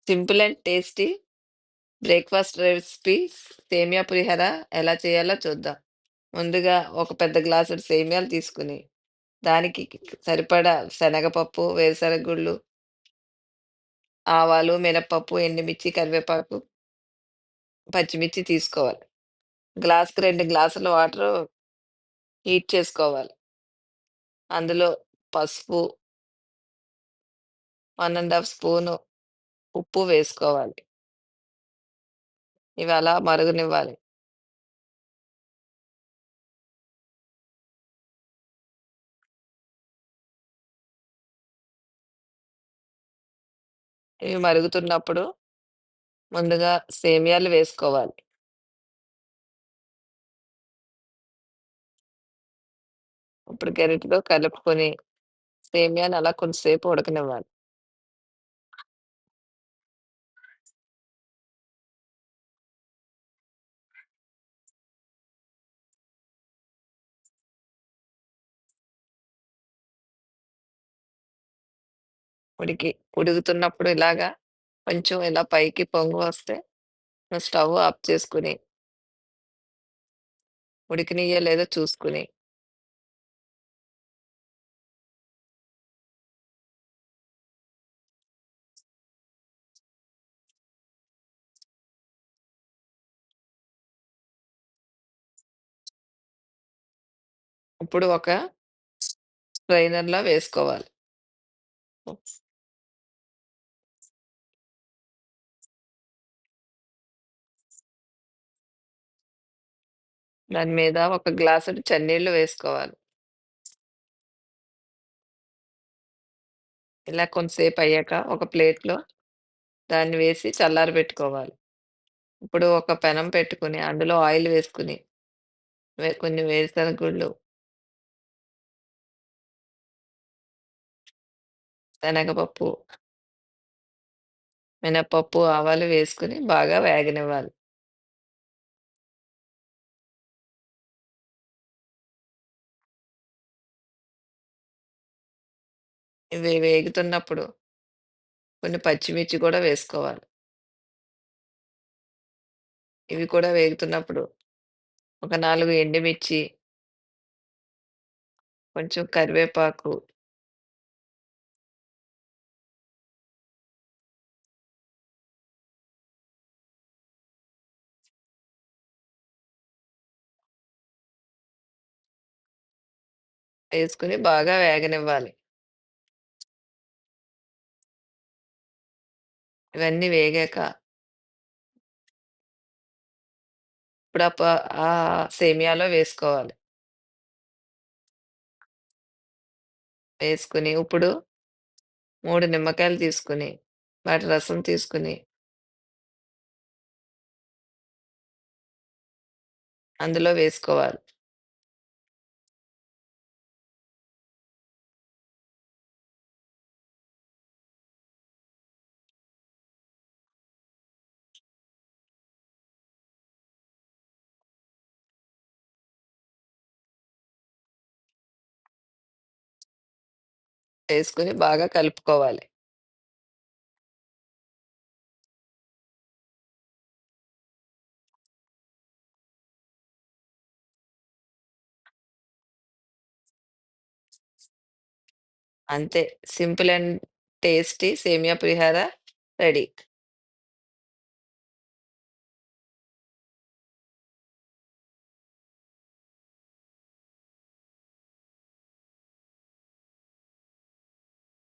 Simple and tasty breakfast recipe సేమియా పులిహోర ఎలా చేయాలో చూద్దాం. ముందుగా ఒక పెద్ద గ్లాసుడు సేమియాలు తీసుకొని, దానికి సరిపడా శనగపప్పు, వేరుశనగ గుళ్ళు, ఆవాలు, మినపప్పు, ఎండుమిర్చి, కరివేపాకు, పచ్చిమిర్చి తీసుకోవాలి. గ్లాస్‌కి 2 గ్లాసుల వాటరు హీట్ చేసుకోవాలి. అందులో పసుపు, 1 ½ స్పూను ఉప్పు వేసుకోవాలి. ఇవి అలా మరగనివ్వాలి. ఇవి మరుగుతున్నప్పుడు ముందుగా సేమియాలు వేసుకోవాలి. ఇప్పుడు గరిటెతో కలుపుకొని సేమియాని అలా కొంచెంసేపు ఉడకనివ్వాలి. ఉడికి ఉడుకుతున్నప్పుడు ఇలాగా కొంచెం ఇలా పైకి పొంగు వస్తే స్టవ్ ఆఫ్ చేసుకొని, ఉడికినయో లేదో చూసుకొని, ఇప్పుడు ఒక స్ట్రైనర్‌లో వేసుకోవాలి. దాని మీద ఒక గ్లాసుడు చన్నీళ్లు వేసుకోవాలి. ఇలా కొంతసేపు అయ్యాక ఒక ప్లేట్‌లో దాన్ని వేసి చల్లారబెట్టుకోవాలి. ఇప్పుడు ఒక పెనం పెట్టుకొని అందులో ఆయిల్ వేసుకొని, కొన్ని వేరుశనగ గుళ్ళు, శనగపప్పు, మినపప్పు, ఆవాలు వేసుకొని బాగా వేగనివ్వాలి. ఇవి వేగుతున్నప్పుడు కొన్ని పచ్చిమిర్చి కూడా వేసుకోవాలి. ఇవి కూడా వేగుతున్నప్పుడు ఒక 4 ఎండుమిర్చి, కొంచెం కరివేపాకు వేసుకొని బాగా వేగనివ్వాలి. ఇవన్నీ వేగాక ఇప్పుడు సేమియాలో వేసుకోవాలి. వేసుకొని ఇప్పుడు 3 నిమ్మకాయలు తీసుకొని, వాటి రసం తీసుకొని, అందులో వేసుకోవాలి. వేసుకొని బాగా కలుపుకోవాలి. అంతే, సింపుల్ అండ్ టేస్టీ సేమియా పులిహోర రెడీ.